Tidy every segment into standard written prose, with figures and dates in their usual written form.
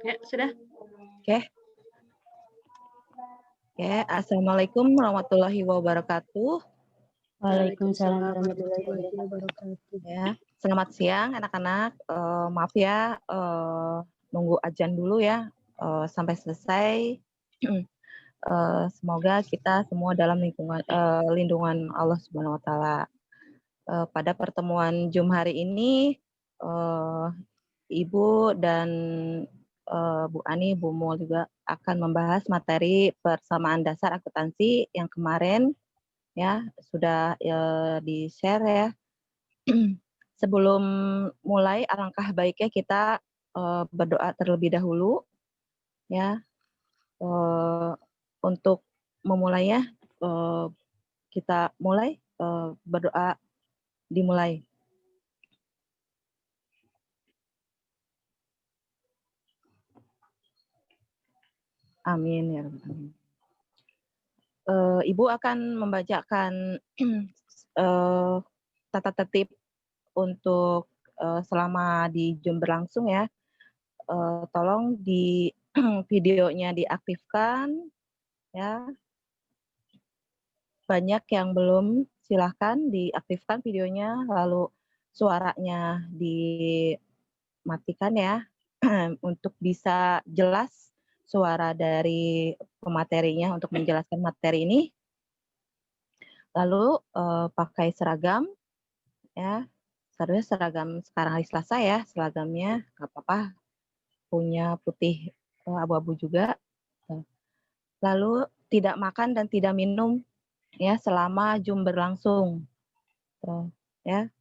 Ya, sudah. Oke. Oke, Assalamualaikum warahmatullahi wabarakatuh. Waalaikumsalam warahmatullahi wabarakatuh. Ya, selamat siang anak-anak. Maaf ya, nunggu azan dulu ya sampai selesai. Semoga kita semua dalam lindungan Allah Subhanahu Wa Taala. Pada pertemuan Zoom hari ini, Ibu dan Bu Ani, Bu Mul juga akan membahas materi persamaan dasar akuntansi yang kemarin ya sudah di-share ya. Sebelum mulai, alangkah baiknya kita berdoa terlebih dahulu ya. Untuk memulainya, kita mulai berdoa dimulai. Amin ya rabbal alamin. Ibu akan membacakan tata tertib untuk selama di Zoom berlangsung ya. Tolong di videonya diaktifkan ya. Banyak yang belum, silahkan diaktifkan videonya, lalu suaranya dimatikan ya untuk bisa jelas suara dari pematerinya untuk menjelaskan materi ini. Lalu pakai seragam ya. Seharusnya seragam sekarang hari Selasa ya, seragamnya nggak apa-apa. Punya putih abu-abu juga. Lalu tidak makan dan tidak minum ya selama Zoom berlangsung. Ya.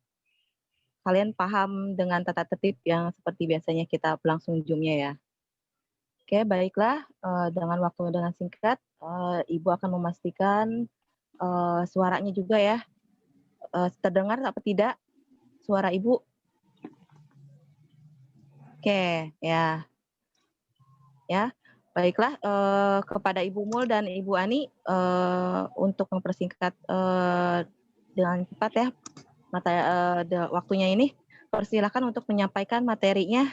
Kalian paham dengan tata tertib yang seperti biasanya kita berlangsung Zoom-nya ya. Oke, baiklah, dengan singkat, Ibu akan memastikan suaranya juga ya, terdengar apa tidak suara Ibu? Oke, ya. Ya, baiklah, kepada Ibu Mul dan Ibu Ani, untuk mempersingkat dengan cepat ya, waktunya ini, persilakan untuk menyampaikan materinya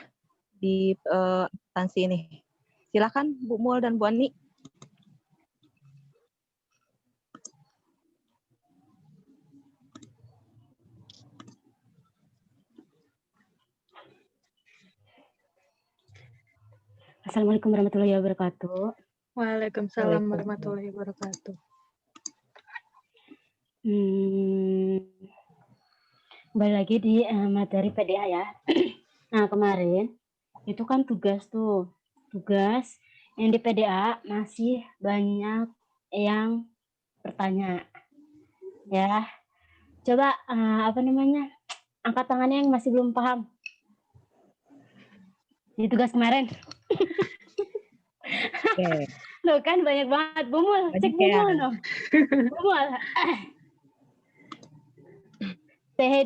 di akuntansi ini. Silakan Bu Mul dan Bu Ani. Assalamualaikum warahmatullahi wabarakatuh. Waalaikumsalam warahmatullahi wabarakatuh. Kembali lagi di materi PDA ya. Nah, kemarin itu kan tugas yang di PDA masih banyak yang bertanya. Ya. Coba angkat tangannya yang masih belum paham. Di tugas kemarin. Oke. Loh kan banyak banget. Bumul, cek Bumul dong. Bumul. Say hey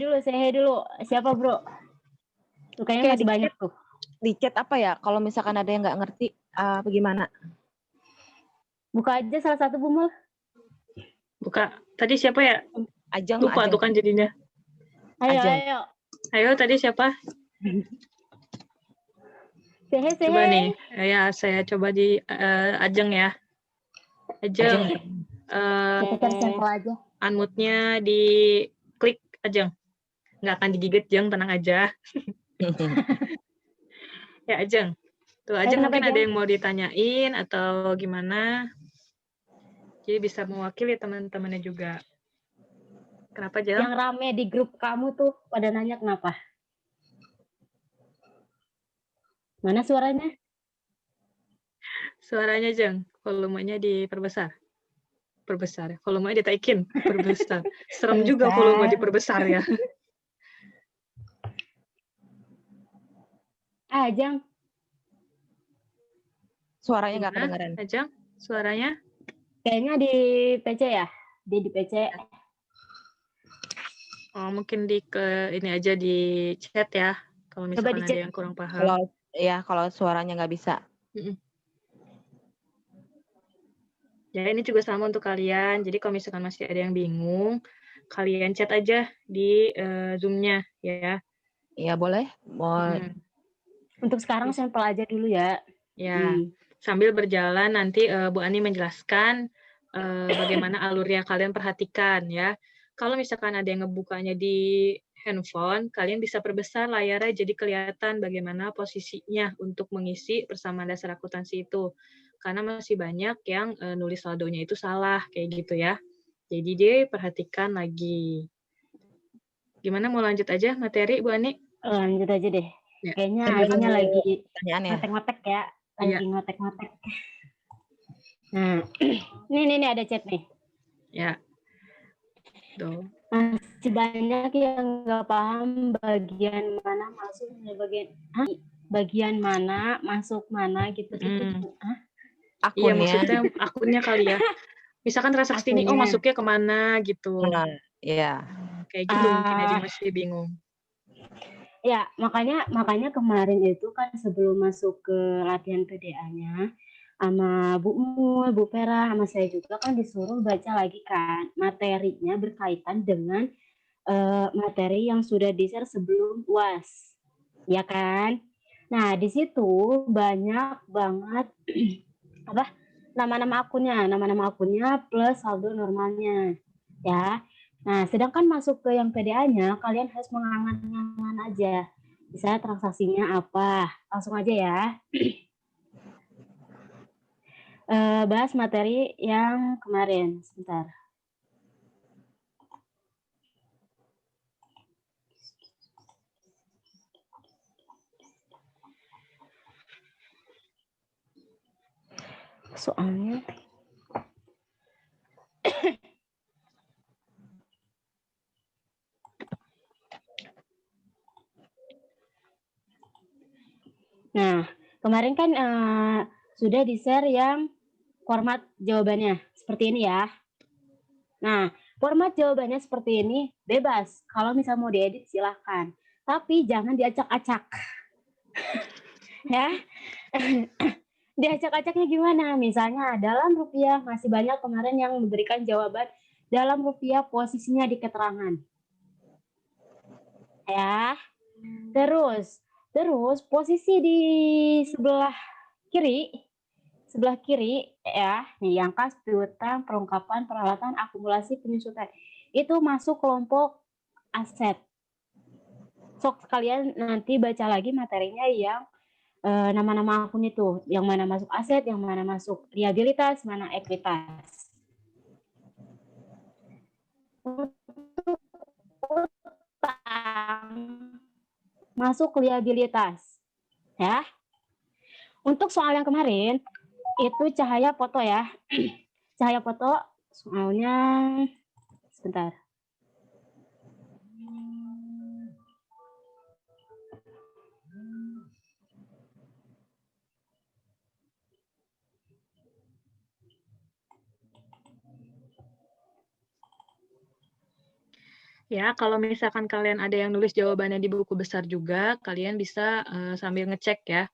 dulu. Siapa bro? Tuh kayaknya masih banyak tuh. Di chat apa ya? Kalau misalkan ada yang nggak ngerti, bagaimana? Buka aja salah satu Bumul. Buka. Tadi siapa ya? Ajeng. Lupa tuh kan jadinya. Ayo, tadi siapa? Say Coba hey. nih. Ya, saya coba di Ajeng ya. Ajeng. Kita sampel aja. Unmute-nya di klik Ajeng. Nggak akan digigit, Jeng, tenang aja. Ya, Ajeng. Tuh, Ajeng mungkin ada yang mau ditanyain atau gimana. Jadi bisa mewakili teman-temannya juga. Kenapa, Jeng? Yang rame di grup kamu tuh pada nanya kenapa? Mana suaranya? Suaranya, Jeng. Volumenya diperbesar. Volumenya ditaikin, perbesar. Serem juga volume diperbesar ya. Ajeng. Suaranya nggak kedengeran. Ajeng, suaranya? Kayaknya di PC ya? Di PC. Oh, mungkin ini aja di chat ya. Kalau misalkan ada yang kurang paham. Kalau suaranya nggak bisa. Ya, ini juga sama untuk kalian. Jadi kalau misalkan masih ada yang bingung, kalian chat aja di Zoom-nya ya. Iya, boleh. Untuk sekarang sampel aja dulu ya. Ya, sambil berjalan nanti Bu Ani menjelaskan bagaimana alurnya, kalian perhatikan ya. Kalau misalkan ada yang ngebukanya di handphone, kalian bisa perbesar layarnya jadi kelihatan bagaimana posisinya untuk mengisi persamaan dasar akuntansi itu. Karena masih banyak yang nulis saldonya itu salah, kayak gitu ya. Jadi dia perhatikan lagi. Gimana, mau lanjut aja materi, Bu Ani? Lanjut aja deh. Ya. Kayaknya Adinya lagi pertanyaan ya. ngotek-ngotek ya. Iya. Lagi ngotek-ngotek. Nah, ini ada chat nih. Ya. Tuh. Masih banyak yang nggak paham bagian mana masuk, bagian mana masuk mana gitu-gitu. Iya, maksudnya akunnya kali ya. Misalkan transaksi ini, oh masuknya kemana gitu. Nah, iya. Kayak gitu mungkin aja masih bingung. Ya, makanya kemarin itu kan sebelum masuk ke latihan PDA-nya, sama Bu Mul, Bu Pera, sama saya juga kan disuruh baca lagi kan materinya berkaitan dengan materi yang sudah di-share sebelum UAS. Ya kan? Nah, di situ banyak banget nama-nama akunnya plus saldo normalnya. Ya. Nah, sedangkan masuk ke yang PDA-nya, kalian harus mengangan-angan aja. Misalnya transaksinya apa. Langsung aja ya. Bahas materi yang kemarin. Sebentar. Soalnya nah, kemarin kan sudah di-share yang format jawabannya seperti ini ya. Nah, format jawabannya seperti ini bebas. Kalau misal mau diedit silahkan. Tapi jangan diacak-acak. Ya. Diacak-acaknya gimana? Misalnya dalam rupiah, masih banyak kemarin yang memberikan jawaban dalam rupiah posisinya di keterangan. Ya. Terus posisi di sebelah kiri ya, nih yang kas, piutang, perlengkapan, peralatan, akumulasi, penyusutan. Itu masuk kelompok aset. Sok kalian nanti baca lagi materinya yang nama-nama akun itu, yang mana masuk aset, yang mana masuk liabilitas, mana ekuitas. Masuk liabilitas. Ya. Untuk soal yang kemarin itu cahaya foto ya. Cahaya foto soalnya sebentar. Ya, kalau misalkan kalian ada yang nulis jawabannya di buku besar juga, kalian bisa sambil ngecek ya,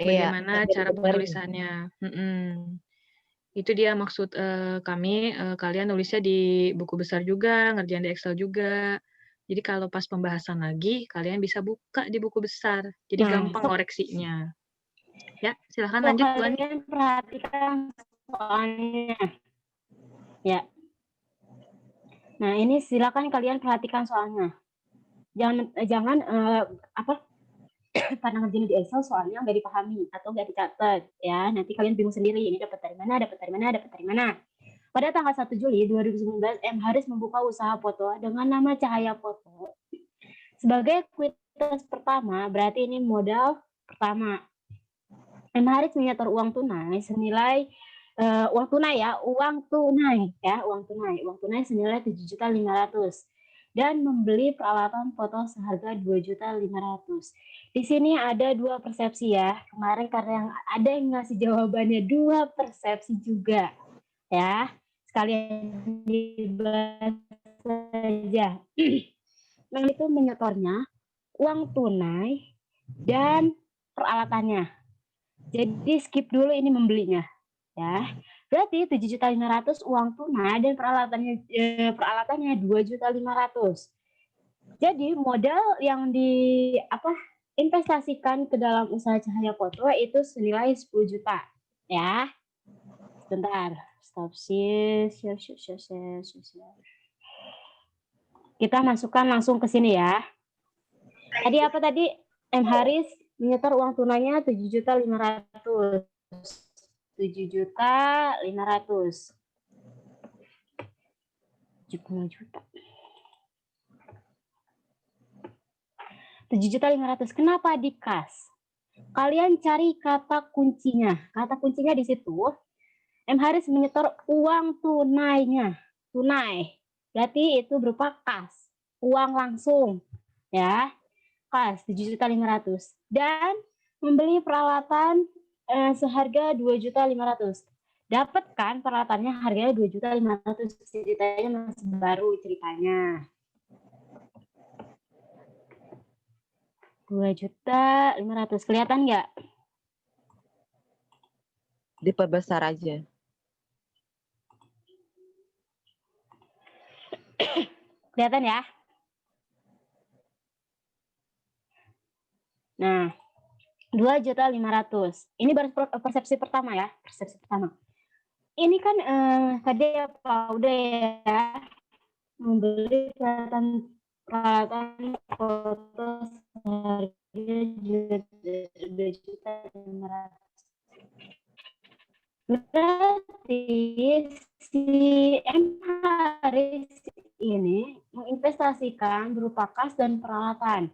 bagaimana cara penulisannya. Itu dia maksud kami, kalian nulisnya di buku besar juga, ngerjain di Excel juga. Jadi kalau pas pembahasan lagi, kalian bisa buka di buku besar. Jadi gampang koreksinya. Ya, silahkan lanjut, Bu Ani. Kalian perhatikan soalnya. Ya. Nah, ini silakan kalian perhatikan soalnya. Jangan karena ngerjain di Excel soalnya nggak dipahami atau nggak dicatat ya. Nanti kalian bingung sendiri, ini dapat dari mana. Pada tanggal 1 Juli 2019, M. Haris membuka usaha foto dengan nama Cahaya Foto. Sebagai ekuitas pertama, berarti ini modal pertama. M. Haris menyetor uang tunai senilai uang tunai senilai 7.500.000 dan membeli peralatan foto seharga 2.500.000. Di sini ada dua persepsi ya. Kemarin karena yang ada yang ngasih jawabannya dua persepsi juga ya. Sekalian dibahas saja. Yang itu menyetornya uang tunai dan peralatannya. Jadi skip dulu ini membelinya, ya. Berarti 7.500.000 uang tunai dan peralatannya 2.500.000. Jadi modal yang investasikan ke dalam usaha cahaya foto itu senilai 10 juta. Ya, sebentar. Stop share. Kita masukkan langsung ke sini ya. Tadi apa tadi? M. Haris menyetor uang tunainya 7.500.000. 7.500.000. 70 juta. 7.500.000. Kenapa dikas? Kalian cari kata kuncinya. Kata kuncinya di situ. M. Haris menyetor uang tunainya. Tunai. Berarti itu berupa kas. Uang langsung. Ya. Kas 7.500.000. Dan membeli peralatan seharga 2.500.000. Dapat kan peralatannya harganya 2.500.000. Ceritanya masih baru ceritanya. 2.500.000. Kelihatan nggak? Diperbesar aja. Kelihatan ya? Nah, 2.500.000. Ini baru persepsi pertama ya, persepsi pertama. Ini kan tadi apa udah ya, membeli peralatan foto seharga 2.500.000. Berarti si M. Haris ini menginvestasikan berupa kas dan peralatan.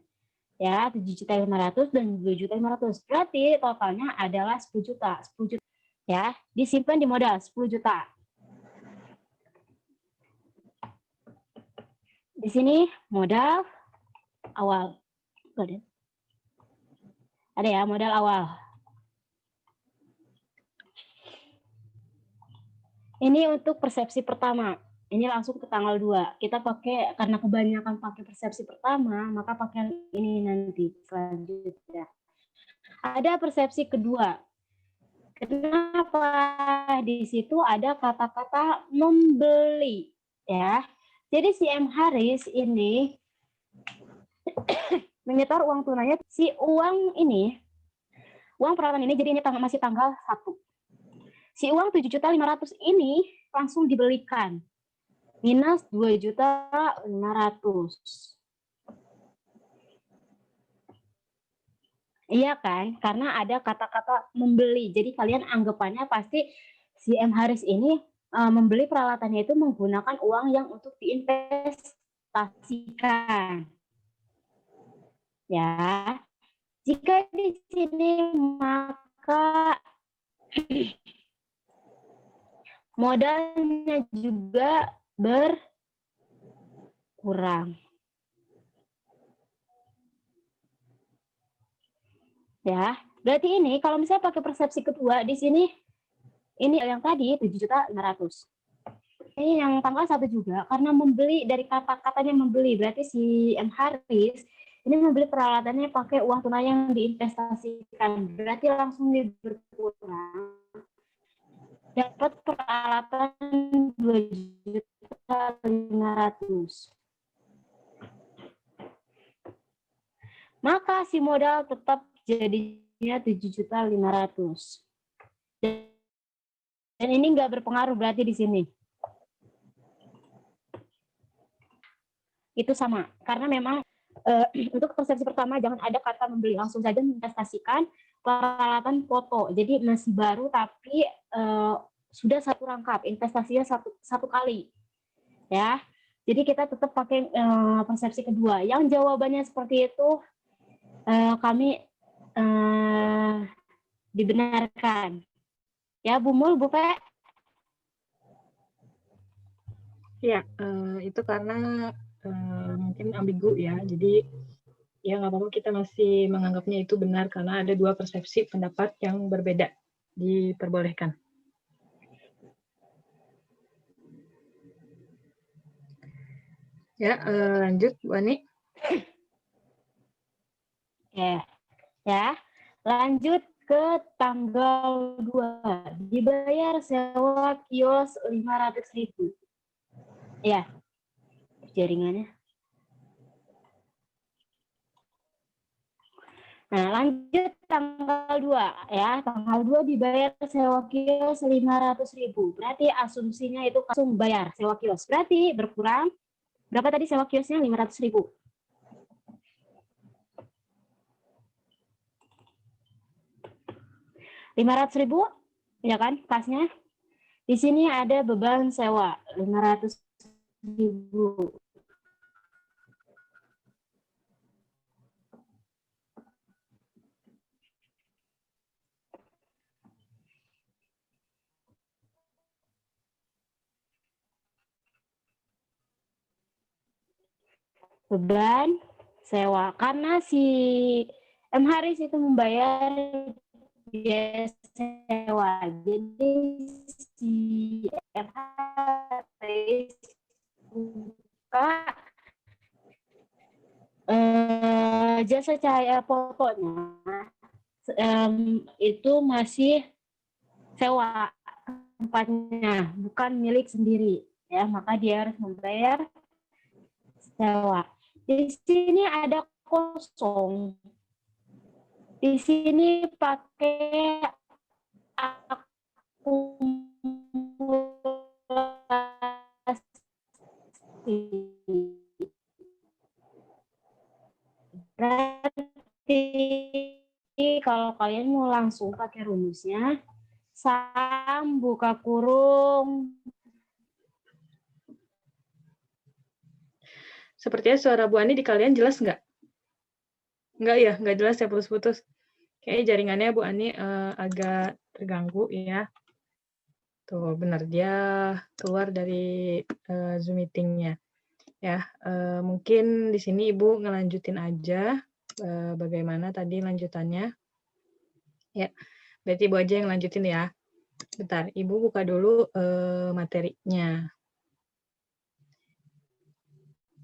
Ya, 7.500.000 dan 2.500.000. Berarti totalnya adalah 10 juta. 10 juta. Ya, disimpan di modal 10 juta. Di sini modal awal. Ada ya, modal awal. Ini untuk persepsi pertama. Ini langsung ke tanggal 2. Kita pakai, karena kebanyakan pakai persepsi pertama, maka pakai ini nanti selanjutnya. Ada persepsi kedua. Kenapa? Di situ ada kata-kata membeli. Ya. Jadi si M. Haris ini menyetor uang tunainya. Si uang ini, uang peralatan ini, jadi ini masih tanggal 1. Si uang 7.500.000 ini langsung dibelikan. Minus 2.500.000. Iya kan? Karena ada kata-kata membeli. Jadi kalian anggapannya pasti si M. Haris ini membeli peralatannya itu menggunakan uang yang untuk diinvestasikan. Ya. Jika di sini maka modalnya juga berkurang. Ya, berarti ini kalau misalnya pakai persepsi kedua di sini ini yang tadi 7.500.000. Ini yang tanggal 1 juga karena membeli dari kata-katanya membeli, berarti si M. Haris ini membeli peralatannya pakai uang tunai yang diinvestasikan, berarti langsung berkurang. Dapat peralatan 2.500.000. Maka si modal tetap jadinya 7.500.000. Dan ini nggak berpengaruh berarti di sini. Itu sama, karena memang untuk persepsi pertama jangan ada kata membeli, langsung saja menginvestasikan peralatan foto. Jadi masih baru tapi sudah satu rangkap, investasinya satu kali. Ya. Jadi kita tetap pakai persepsi kedua. Yang jawabannya seperti itu kami dibenarkan. Ya, Bu Mul, Bu Pe. Ya, itu karena mungkin ambigu ya. Jadi ya nggak apa-apa, kita masih menganggapnya itu benar karena ada dua persepsi pendapat yang berbeda. Diperbolehkan. Ya, lanjut Bu Ani. Oke. Ya. Lanjut ke tanggal 2. Dibayar sewa kios 500.000. Ya. Jaringannya. Nah, lanjut tanggal 2 ya. Tanggal 2 dibayar sewa kios 500.000. Berarti asumsinya itu langsung bayar sewa kios. Berarti berkurang berapa tadi sewa kiosnya? 500.000. 500.000 ya kan kasnya. Di sini ada beban sewa 500.000. Beban sewa karena si M Haris itu membayar biaya sewa. Jadi si M Haris buka jasa cahaya fotonya itu masih sewa tempatnya, bukan milik sendiri ya, maka dia harus membayar sewa. Di sini ada kosong. Di sini pakai akumulasi. Berarti kalau kalian mau langsung pakai rumusnya, SAM buka kurung. Sepertinya suara Bu Ani di kalian jelas nggak? Nggak ya, nggak jelas ya, putus-putus. Kayaknya jaringannya Bu Ani agak terganggu ya. Tuh, benar dia keluar dari Zoom meeting-nya. Ya, mungkin di sini Ibu ngelanjutin aja bagaimana tadi lanjutannya. Ya, berarti Ibu aja yang lanjutin ya. Bentar, Ibu buka dulu materinya.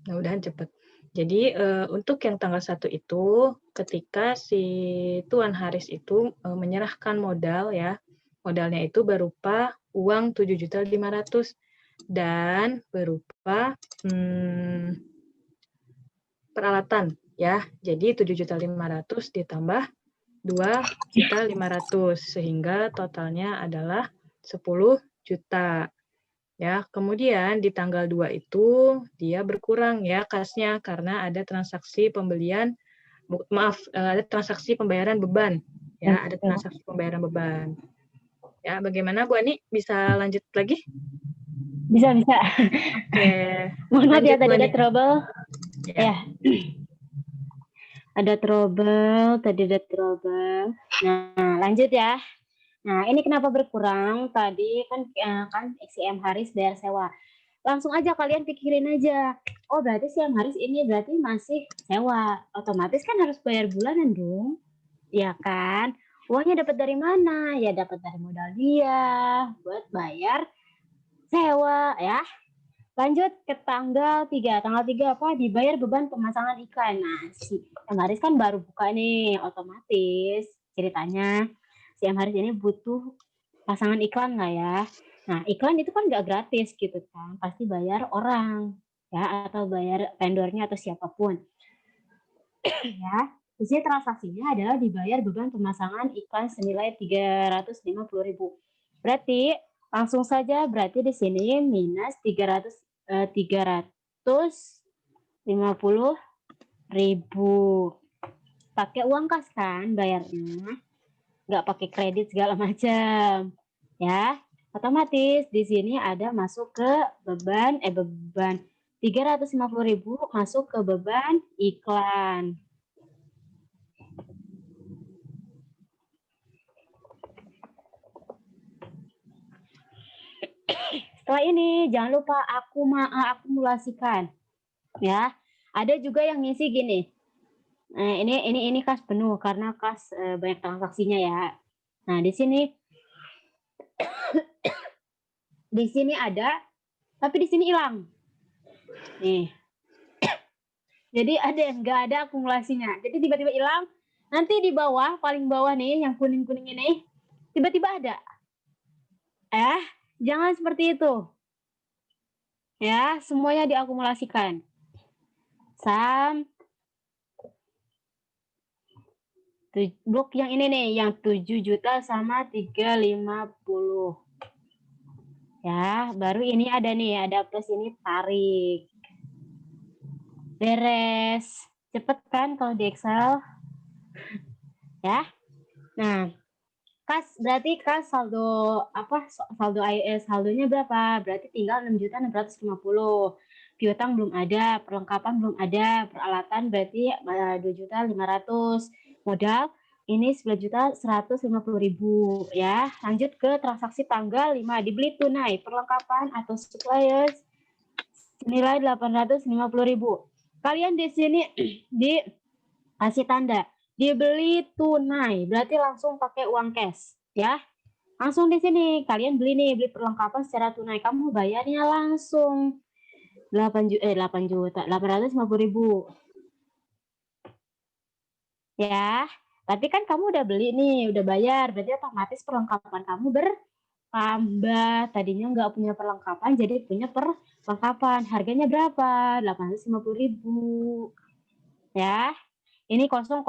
Mudah-mudahan cepat. Jadi untuk yang tanggal 1 itu ketika si Tuan Haris itu menyerahkan modal ya. Modalnya itu berupa uang 7.500.000 dan berupa peralatan ya. Jadi 7.500.000 ditambah 2.500.000 sehingga totalnya adalah 10 juta. Ya, kemudian di tanggal 2 itu dia berkurang ya kasnya karena ada transaksi pembelian ada transaksi pembayaran beban ya, ada transaksi pembayaran beban. Ya, bagaimana Bu Ani bisa lanjut lagi? Bisa. Oke. Mohon maaf ya, Lanjut, Bu tadi ada Ani. trouble. Ya. Ada trouble. Nah, lanjut ya. Nah, ini kenapa berkurang? Tadi kan si M Haris bayar sewa. Langsung aja kalian pikirin aja. Oh, berarti si M Haris ini berarti masih sewa. Otomatis kan harus bayar bulanan dong. Ya kan? Uangnya dapat dari mana? Ya dapat dari modal dia buat bayar sewa ya. Lanjut ke tanggal 3. Tanggal 3 apa? Dibayar beban pemasangan iklan. Nah, si M Haris kan baru buka nih, otomatis ceritanya si M Haris ini butuh pasangan iklan nggak ya? Nah, iklan itu kan nggak gratis gitu kan, pasti bayar orang ya atau bayar vendornya atau siapapun. Ya, di sini transaksinya adalah dibayar beban pemasangan iklan senilai 350.000. Berarti langsung saja berarti di sini minus 350.000. Pakai uang kas kan bayarnya, nggak pakai kredit segala macam ya. Otomatis di sini ada masuk ke beban 350.000 masuk ke beban iklan. Setelah ini jangan lupa akumulasikan ya. Ada juga yang ngisi gini. Ini kas penuh karena kas banyak transaksinya ya. Nah, di sini ada tapi di sini hilang. Nih. Jadi ada yang nggak ada akumulasinya. Jadi tiba-tiba hilang. Nanti di bawah, paling bawah nih yang kuning-kuning ini tiba-tiba ada. Jangan seperti itu. Ya, semuanya diakumulasikan. SAM Blok yang ini nih, yang 7 juta sama 350. Ya, baru ini ada nih, ada plus ini tarik. Beres. Cepet kan kalau di Excel? Ya. Nah, berarti saldo apa? Saldonya berapa? Berarti tinggal 6.650. Piutang belum ada, perlengkapan belum ada, peralatan berarti 2.500.000. Modal ini 11.150.000 ya. Lanjut ke transaksi tanggal 5, dibeli tunai, perlengkapan atau suppliers senilai 850.000. Kalian di sini dikasih tanda dibeli tunai, berarti langsung pakai uang cash ya. Langsung di sini kalian beli perlengkapan secara tunai, kamu bayarnya langsung 8.850.000 ya. Tapi kan kamu udah beli nih, udah bayar, berarti otomatis perlengkapan kamu bertambah. Tadinya nggak punya perlengkapan, jadi punya perlengkapan. Harganya berapa? 850.000 ya. Ini 000.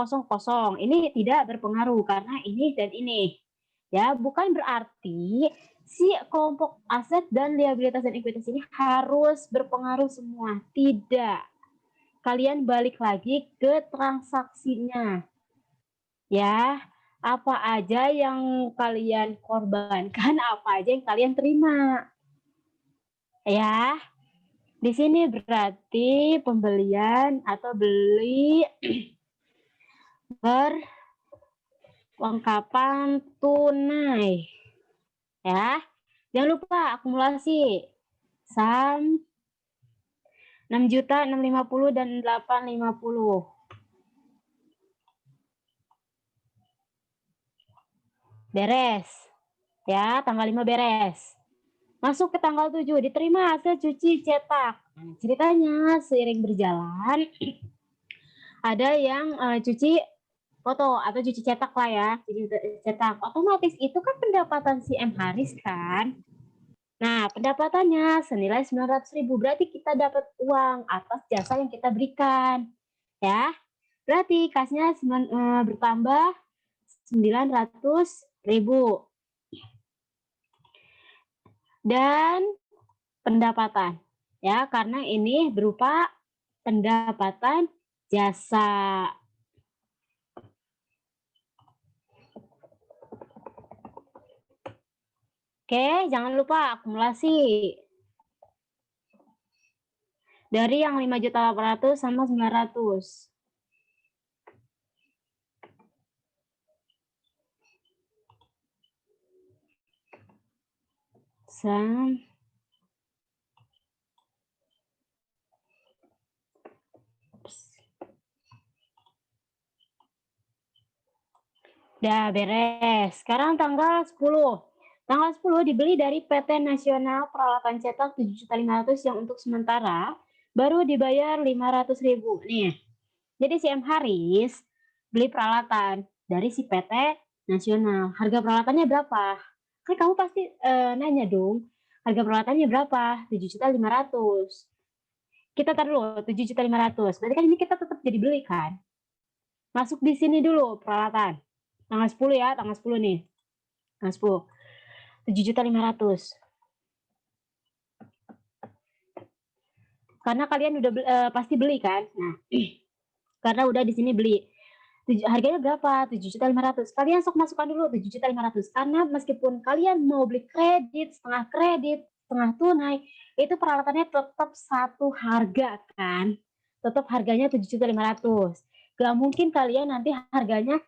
Ini tidak berpengaruh karena ini dan ini. Ya, bukan berarti si kelompok aset dan liabilitas dan ekuitas ini harus berpengaruh semua. Tidak. Kalian balik lagi ke transaksinya. Ya, apa aja yang kalian korbankan, apa aja yang kalian terima. Ya. Di sini berarti pembelian atau beli perlengkapan tunai. Ya. Jangan lupa akumulasi. SAM 6.650 dan 850. Beres. Ya, tanggal 5 beres. Masuk ke tanggal 7, diterima hasil cuci cetak. Ceritanya seiring berjalan ada yang cuci foto atau cuci cetak lah ya, cuci cetak. Otomatis itu kan pendapatan si M Haris kan. Nah, pendapatannya senilai 900.000, berarti kita dapat uang atas jasa yang kita berikan. Ya. Berarti kasnya bertambah 900.000. Dan pendapatan. Ya, karena ini berupa pendapatan jasa. Oke, jangan lupa akumulasi. Dari yang 5.800.000 sama 900. Udah beres. Sekarang tanggal 10. Tanggal 10 dibeli dari PT Nasional Peralatan Cetak 7.500.000 yang untuk sementara baru dibayar 500.000. Nih. Jadi si M Haris beli peralatan dari si PT Nasional. Harga peralatannya berapa? Kan kamu pasti nanya dong. Harga peralatannya berapa? 7.500.000. Kita taruh dulu 7.500.000. Berarti kan ini kita tetap jadi beli kan? Masuk di sini dulu peralatan. Tanggal 10 ya, tanggal 10 nih. Tanggal 10. 7.500.000. Karena kalian udah pasti beli kan? Nah, karena udah di sini beli. Harganya berapa? 7.500.000. Kalian sok masukkan dulu 7.500.000. Karena meskipun kalian mau beli kredit, setengah tunai, itu peralatannya tetap satu harga kan? Tetap harganya 7.500.000. Gak mungkin kalian nanti harganya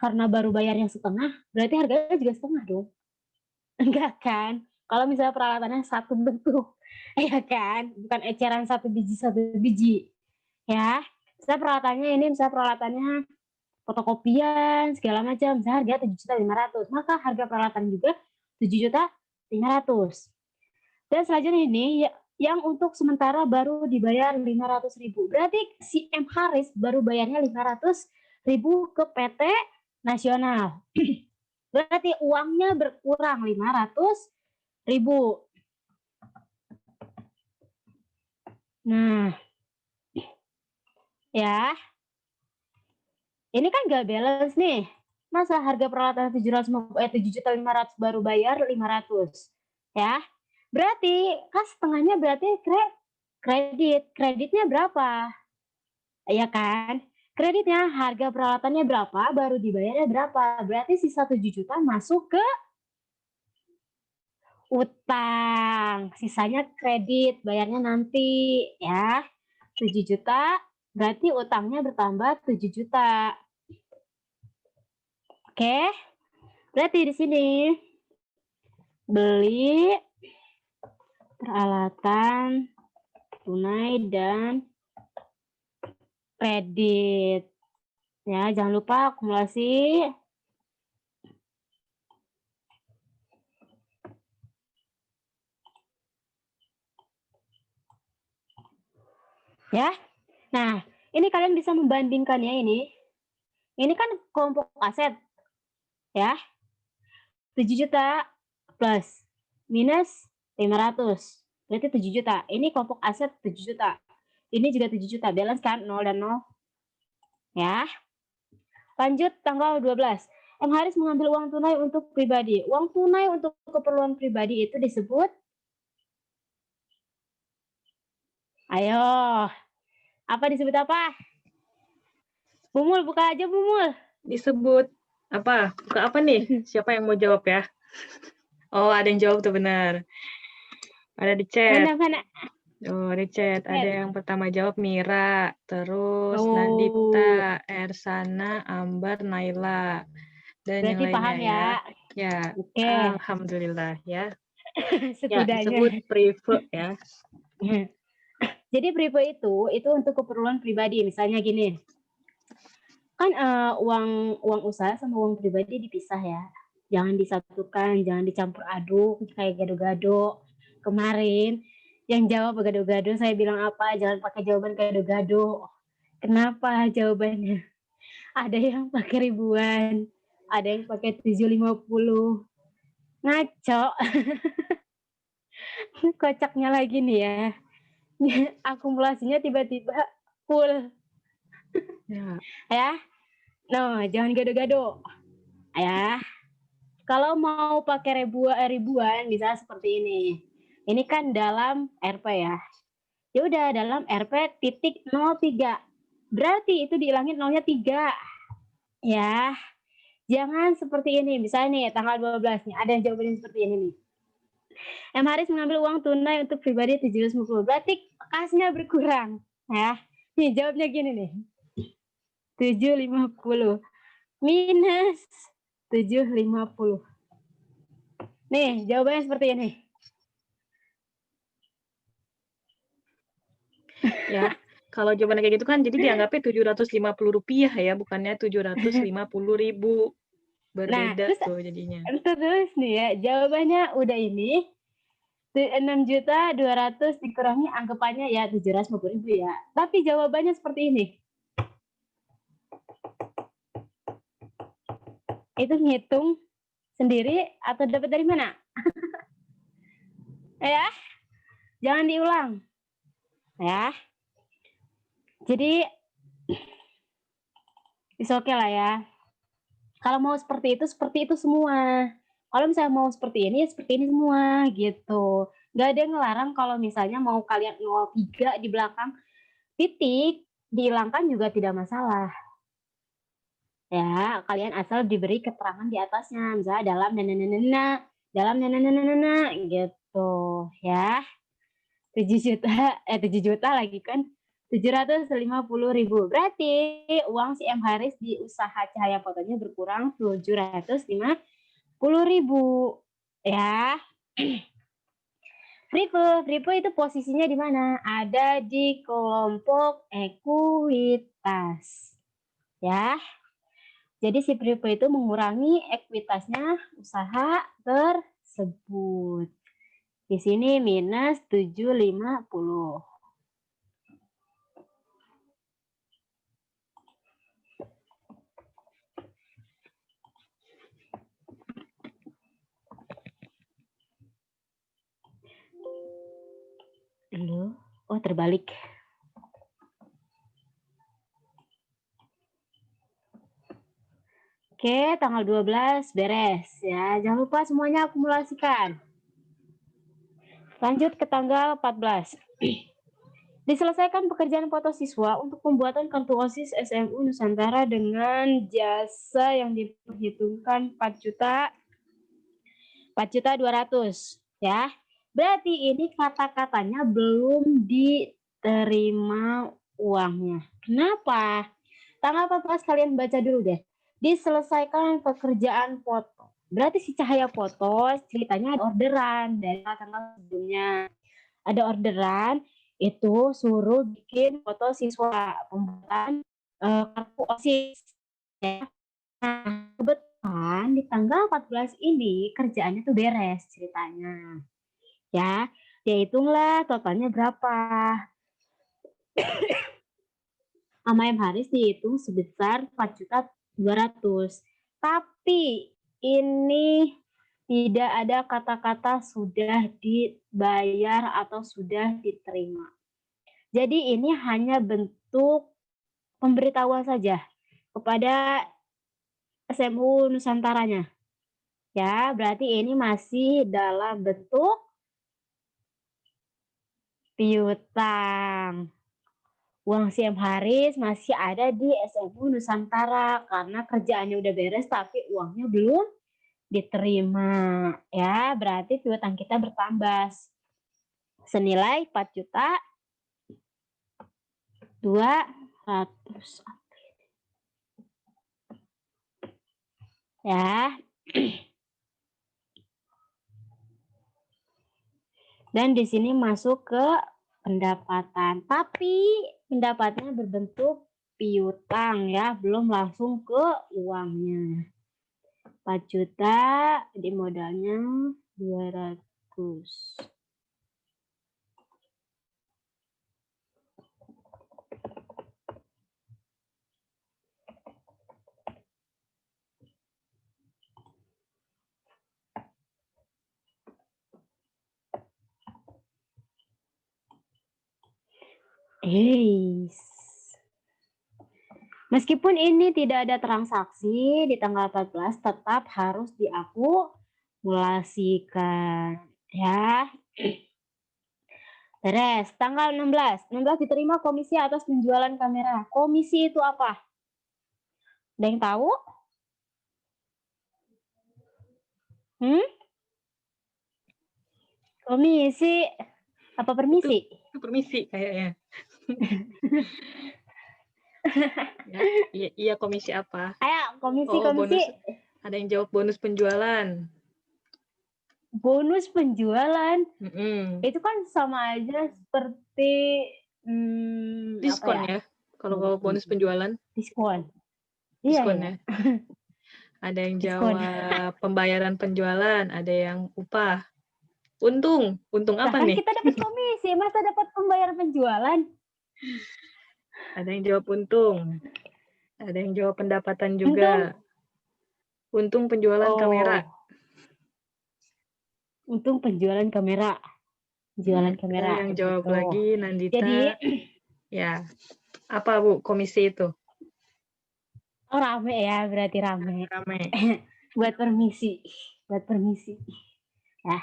karena baru bayarnya setengah, berarti harganya juga setengah dong. Enggak kan? Kalau misalnya peralatannya satu bentuk, ya kan? Bukan eceran satu biji. Ya, misalnya peralatannya fotokopian, segala macam, misalnya harga 7.500.000, maka harga peralatan juga 7.500.000. Dan selanjutnya ini yang untuk sementara baru dibayar 500.000. Berarti si M Haris baru bayarnya 500.000 ke PT Nasional. Berarti uangnya berkurang 500.000. Nah, ya. Ini kan nggak balance nih. Masa harga peralatan 7.500.000 baru bayar 500, ya. Berarti kan setengahnya berarti kredit. Kreditnya berapa? Ya kan? Kreditnya harga peralatannya berapa, baru dibayarnya berapa. Berarti sisa 7 juta masuk ke utang. Sisanya kredit, bayarnya nanti ya. 7 juta, berarti utangnya bertambah 7 juta. Oke? Berarti di sini beli peralatan tunai dan kredit. Ya, jangan lupa akumulasi. Ya. Nah, ini kalian bisa membandingkannya ini. Ini kan kelompok aset. Ya. 7 juta plus minus 500. Berarti 7 juta. Ini kelompok aset 7 juta. Ini juga 7 juta. Balance kan 0 dan 0. Ya. Lanjut tanggal 12. M. Haris mengambil uang tunai untuk pribadi. Uang tunai untuk keperluan pribadi itu disebut, ayo, apa disebut apa? Bumul, buka aja Bumul. Disebut apa? Buka apa nih? Siapa yang mau jawab ya? Oh, ada yang jawab tuh benar. Ada di chat. Mana? Oh, di chat. Ada yang pertama jawab Mira, terus Oh. Nadita, Ersana, Ambar, Naila, dan Berarti yang lainnya paham ya. Ya, Oke. alhamdulillah ya. Ya, Setidaknya. disebut prive ya. Jadi prive itu untuk keperluan pribadi. Misalnya gini, kan uang usaha sama uang pribadi dipisah ya. Jangan disatukan, jangan dicampur aduk kayak gado-gado. Kemarin yang jawab gado-gado, saya bilang apa? Jangan pakai jawaban gado-gado. Kenapa jawabannya? Ada yang pakai ribuan, ada yang pakai 750. Ngaco. Kocaknya lagi nih ya. Akumulasinya tiba-tiba full. Ya. No, jangan gado-gado. Ya. Kalau mau pakai ribuan bisa seperti ini. Ini kan dalam RP ya. Ya udah dalam RP titik 03. Berarti itu dihilangin nolnya 3. Ya. Jangan seperti ini. Misalnya nih tanggal 12 nih ada yang jawabannya seperti ini nih. M. Haris mengambil uang tunai untuk pribadi 750. Berarti kasnya berkurang. Ya. Nih jawabnya gini nih. 750 minus 750. Nih, jawabannya seperti ini. Ya, kalau jawabannya kayak gitu kan jadi dianggapnya Rp750 ya, bukannya 750.000. Berbeda Nah, tuh jadinya. Terus nih ya, jawabannya udah ini. 6.200.000 dikurangi anggapannya ya 750.000 ya. Tapi jawabannya seperti ini. Itu ngitung sendiri atau dapat dari mana? Ya, jangan diulang. Ya. Jadi, is oke lah ya. Kalau mau seperti itu semua. Kalau misalnya mau seperti ini, ya seperti ini semua gitu. Nggak ada yang ngelarang kalau misalnya mau kalian 03 di belakang titik, dihilangkan juga tidak masalah. Ya, kalian asal diberi keterangan di atasnya. Misalnya dalam gitu ya. 7 juta lagi kan 750.000. Berarti uang si M. Haris di usaha cahaya fotonya berkurang 750.000 ya. Fripo itu posisinya di mana? Ada di kelompok ekuitas. Ya. Jadi si Fripo itu mengurangi ekuitasnya usaha tersebut. Di sini minus 750. Oh, terbalik. Oke, tanggal 12 beres ya. Jangan lupa semuanya akumulasikan. Lanjut ke tanggal 14. Diselesaikan pekerjaan foto siswa untuk pembuatan kartu OSIS SMU Nusantara dengan jasa yang diperhitungkan 4.200.000 ya. Berarti ini kata-katanya belum diterima uangnya. Kenapa? Tanggal 14 kalian baca dulu deh. Diselesaikan pekerjaan foto. Berarti si Cahaya foto ceritanya ada orderan dari tanggal sebelumnya. Ada orderan itu suruh bikin foto siswa pembuatan kartu OSIS ya. Nah, kebetulan di tanggal 14 ini kerjaannya tuh beres ceritanya. Ya, dia hitunglah totalnya berapa. Sama M Haris dihitung sebesar 4.200.000. Tapi ini tidak ada kata-kata sudah dibayar atau sudah diterima. Jadi ini hanya bentuk pemberitahuan saja kepada SMU Nusantaranya. Ya, berarti ini masih dalam bentuk piutang. Uang si M Haris masih ada di SMU Nusantara karena kerjaannya udah beres tapi uangnya belum diterima. Ya, berarti piutang kita bertambah senilai 4.200.000. Ya. Dan di sini masuk ke pendapatan. Tapi pendapatnya berbentuk piutang ya, belum langsung ke uangnya. 4 juta di modalnya 200. Meskipun ini tidak ada transaksi di tanggal 14 tetap harus diakumulasikan ya. Beres, tanggal 16. 16 diterima komisi atas penjualan kamera. Komisi itu apa? Ada yang tahu? Komisi apa permisi? Permisi kayaknya. Ya, iya, komisi apa? Ayo, komisi. Bonus. Ada yang jawab bonus penjualan. Bonus penjualan? Itu kan sama aja seperti diskon ya? Kalau bonus penjualan? Diskon. Diskon Iya. ya. Ada yang jawab pembayaran penjualan, ada yang upah. Untung apa nih? Kita dapat komisi, masa dapat pembayaran penjualan? Ada yang jawab untung. Ada yang jawab pendapatan juga. Untung penjualan kamera. Untung penjualan kamera. Ada yang jawab lagi, Nandita. Jadi, ya. Apa Bu komisi itu? Oh, rame ya, berarti rame. Rame. Buat permisi. Ya.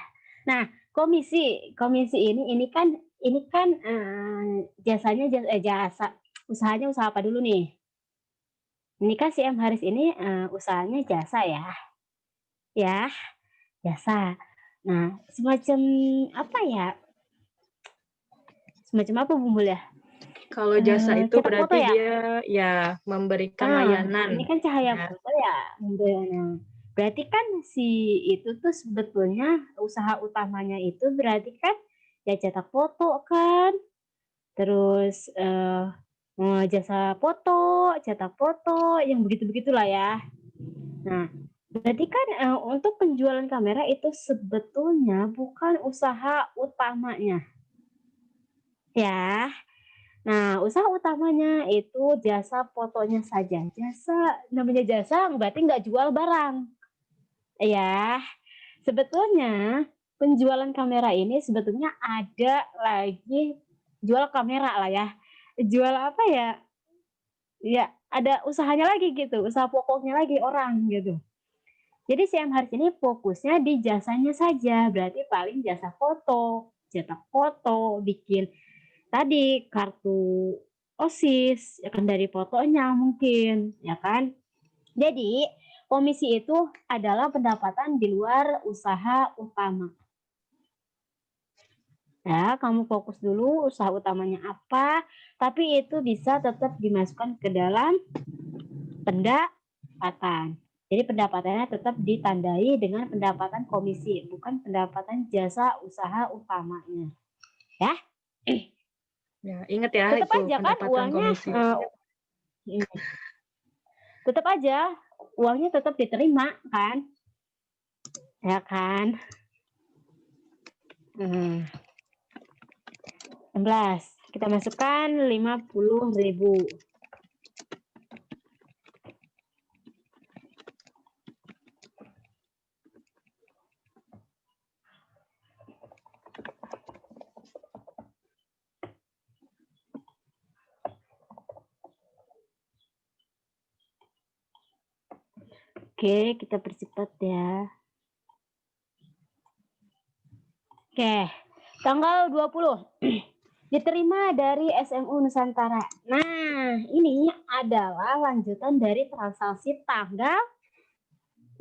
Nah, komisi ini kan jasanya usahanya usaha apa dulu nih? Ini kan si M Haris ini usahanya jasa ya. Ya, jasa. Nah, semacam apa ya? Semacam apa Bumbul ya? Kalau jasa itu berarti dia ya memberikan layanan. Ini kan Cahaya foto ya. Nah, berarti kan si itu tuh sebetulnya usaha utamanya itu berarti kan ya cetak foto kan. Terus jasa foto, cetak foto, yang begitu-begitulah ya. Nah, berarti kan untuk penjualan kamera itu sebetulnya bukan usaha utamanya. Ya. Nah, usaha utamanya itu jasa fotonya saja. Namanya jasa berarti nggak jual barang. Ya, sebetulnya penjualan kamera ini sebetulnya ada lagi jual kamera lah ya. Jual apa ya? Ya, ada usahanya lagi gitu, usaha pokoknya lagi orang gitu. Jadi si M. Haris ini fokusnya di jasanya saja, berarti paling jasa foto, cetak foto, bikin tadi kartu OSIS, ya kan dari fotonya mungkin, ya kan. Jadi komisi itu adalah pendapatan di luar usaha utama. Ya, kamu fokus dulu usaha utamanya apa, tapi itu bisa tetap dimasukkan ke dalam pendapatan. Jadi pendapatannya tetap ditandai dengan pendapatan komisi, bukan pendapatan jasa usaha utamanya. Ya, Ya, ingat ya tetap itu aja kan pendapatan uangnya, komisi. tetap aja uangnya tetap diterima kan, ya kan. 16, kita masukkan 50.000. Oke, kita percepat ya. Oke, tanggal 20 diterima dari SMU Nusantara. Nah, ini adalah lanjutan dari transaksi tanggal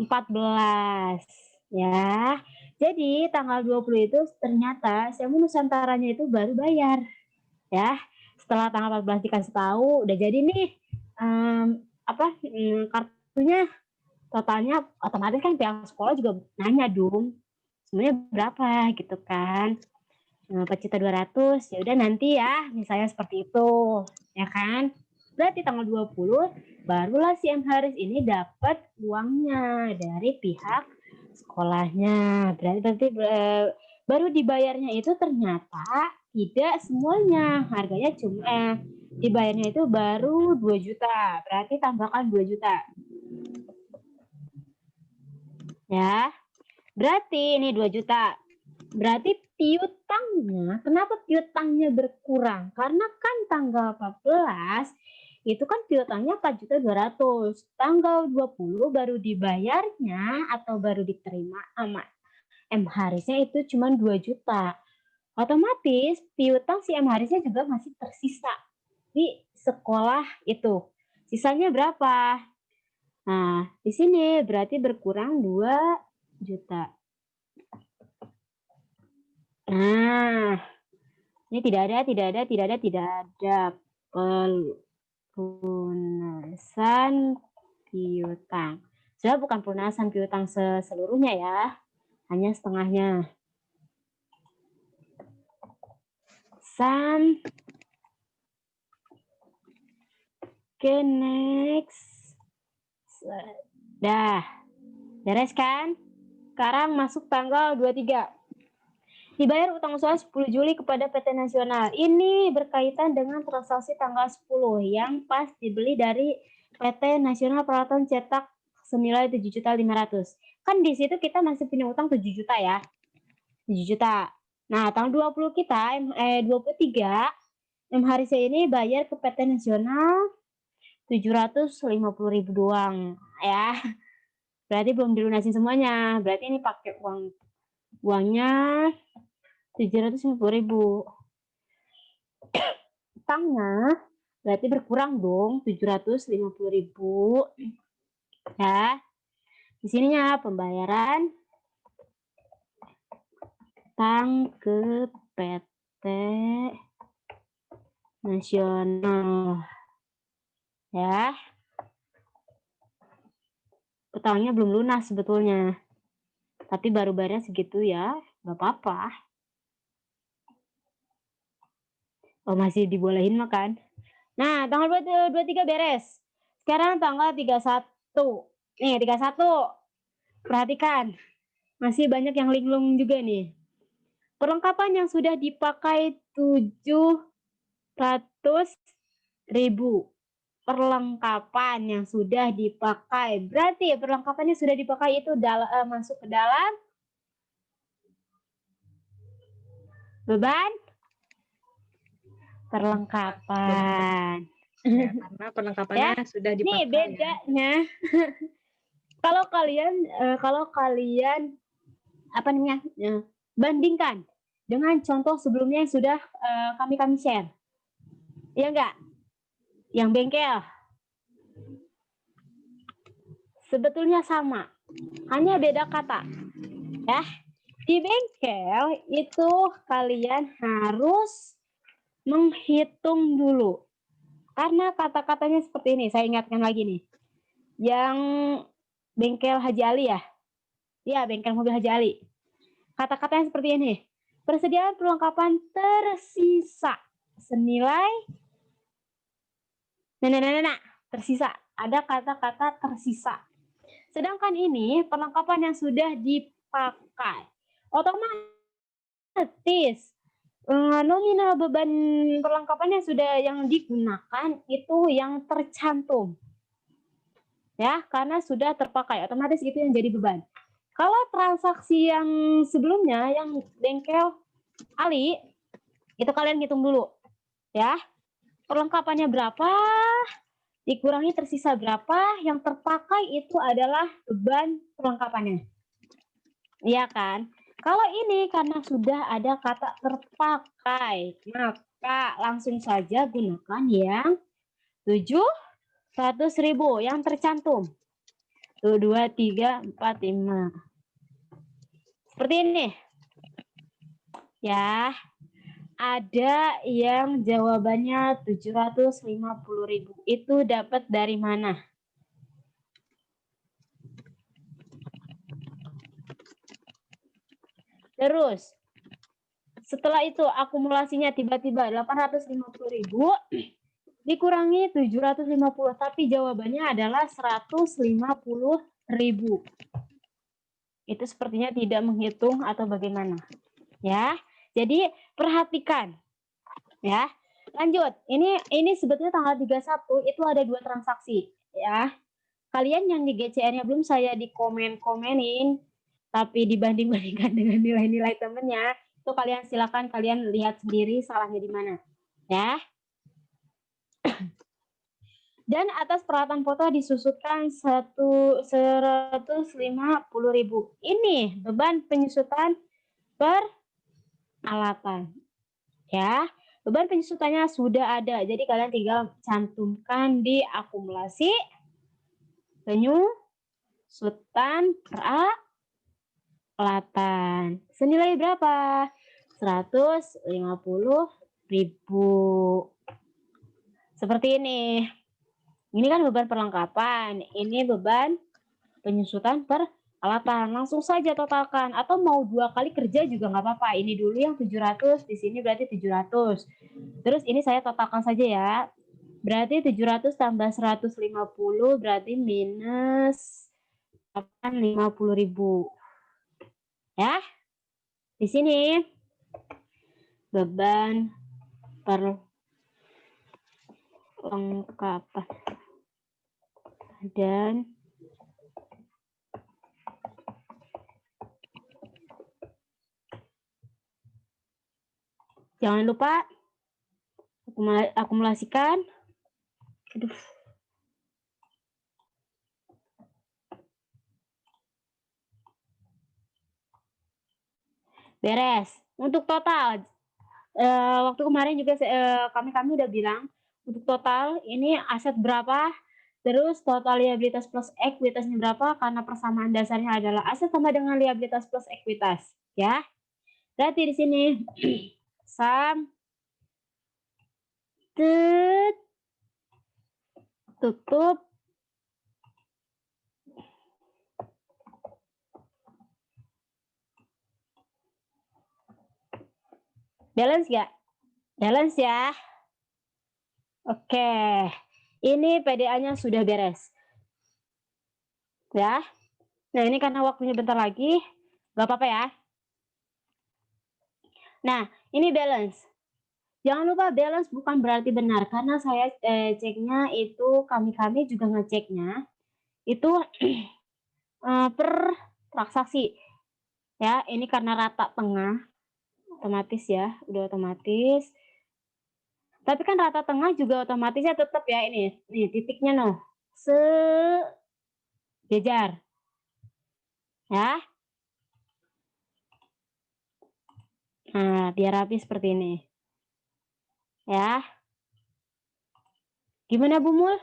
14 ya. Jadi tanggal 20 itu ternyata SMU Nusantaranya itu baru bayar ya. Setelah tanggal 14 dikasih tahu udah jadi nih kartunya, totalnya otomatis kan pihak sekolah juga nanya dong sebenarnya berapa gitu kan. 4.200.000 ya udah nanti ya misalnya seperti itu ya kan. Berarti tanggal 20 barulah si M. Haris ini dapat uangnya dari pihak sekolahnya. Berarti baru dibayarnya itu ternyata tidak semuanya, harganya cuma dibayarnya itu baru 2 juta. Berarti tambahkan 2 juta. Ya. Berarti ini 2 juta. Berarti piutangnya, kenapa piutangnya berkurang? Karena kan tanggal 14 itu kan piutangnya 4.200.000. Tanggal 20 baru dibayarnya atau baru diterima sama M. Harisnya itu cuma 2 juta. Otomatis piutang si M. Harisnya juga masih tersisa di sekolah itu. Sisanya berapa? Nah, di sini berarti berkurang 2 juta. Nah, ini tidak ada pelunasan piutang. Sebenarnya bukan pelunasan piutang seluruhnya ya, hanya setengahnya. Oke, next. Dah, beres kan? Sekarang masuk tanggal 23. Dibayar utang usaha 10 Juli kepada PT Nasional. Ini berkaitan dengan transaksi tanggal 10 yang pas dibeli dari PT Nasional Peralatan Cetak senilai 7.500.000. Kan di situ kita masih punya utang 7 juta ya. 7 juta. Nah, tanggal 20 kita 23 M. Harisnya ini bayar ke PT Nasional 750.000 doang ya. Berarti belum dilunasin semuanya. Berarti ini pakai uangnya 750.000. Utangnya berarti berkurang dong 750.000 ya. Di sininya pembayaran utang ke PT Nasional ya. Utangnya belum lunas sebetulnya, tapi baru bayarnya segitu ya, nggak apa-apa. Oh, masih dibolehin makan. Nah, tanggal 23 beres. Sekarang tanggal 31. Nih, 31. Perhatikan. Masih banyak yang linglung juga nih. Perlengkapan yang sudah dipakai 700.000. Perlengkapan yang sudah dipakai. Berarti perlengkapannya sudah dipakai itu masuk ke dalam beban perlengkapan. Ya, karena Ya, perlengkapannya sudah nih dipakai ya. bedanya. Kalau kalian apa namanya? Bandingkan dengan contoh sebelumnya yang sudah kami share. Iya enggak? Yang bengkel. Sebetulnya sama, hanya beda kata. Ya, di bengkel itu kalian harus menghitung dulu. Karena kata-katanya seperti ini, saya ingatkan lagi nih. Yang bengkel Haji Ali ya? Iya, bengkel mobil Haji Ali. Kata-katanya seperti ini. Persediaan perlengkapan tersisa senilai tersisa. Ada kata-kata tersisa. Sedangkan ini perlengkapan yang sudah dipakai. Otomatis nominal beban perlengkapan yang digunakan itu yang tercantum. Ya, karena sudah terpakai, otomatis itu yang jadi beban. Kalau transaksi yang sebelumnya, yang bengkel Ali, itu kalian hitung dulu. Ya, perlengkapannya berapa, dikurangi tersisa berapa, yang terpakai itu adalah beban perlengkapannya. Iya kan? Kalau ini karena sudah ada kata terpakai, maka langsung saja gunakan yang 700.000 yang tercantum. 1, 2, 3, 4, 5. Seperti ini. Ya, ada yang jawabannya 750.000. Itu dapat dari mana? Terus, setelah itu akumulasinya tiba-tiba 850.000 dikurangi 750, tapi jawabannya adalah 150.000. Itu sepertinya tidak menghitung atau bagaimana. Ya, jadi perhatikan. Ya, lanjut. Ini sebetulnya tanggal 31 itu ada 2 transaksi. Ya, kalian yang di GCR-nya belum saya di komen-komenin, tapi dibanding-bandingkan dengan nilai-nilai temennya, itu silakan kalian lihat sendiri salahnya di mana. Ya. Dan atas peralatan foto disusutkan 150.000. Ini beban penyusutan peralatan. Ya, beban penyusutannya sudah ada. Jadi kalian tinggal cantumkan di akumulasi penyusutan peralatan. Senilai berapa? 150.000. Seperti ini. Ini kan beban perlengkapan, ini beban penyusutan peralatan. Langsung saja totalkan, atau mau 2 kali kerja juga nggak apa-apa. Ini dulu yang 700, di sini berarti 700. Terus ini saya totalkan saja ya. Berarti 700 tambah 150 berarti minus 850.000. Ya. Di sini beban perlengkapan dan jangan lupa akumulasikan. Aduh. Beres. Untuk total, waktu kemarin juga kami udah bilang, untuk total ini aset berapa, terus total liabilitas plus ekuitasnya berapa, karena persamaan dasarnya adalah aset sama dengan liabilitas plus ekuitas. Ya. Berarti di sini sum tutup balance ya? Balance ya. Oke. Ini PDA-nya sudah beres. Ya. Nah, ini karena waktunya bentar lagi, nggak apa-apa ya. Nah, ini balance. Jangan lupa balance bukan berarti benar, karena saya ceknya itu, kami juga ngeceknya itu per transaksi. Ya, ini karena rata tengah, otomatis ya, udah otomatis. Tapi kan rata tengah juga otomatisnya tetap ya ini. Nih titiknya noh. Sejajar. Ya. Nah, biar rapi seperti ini. Ya. Gimana Bu Mul?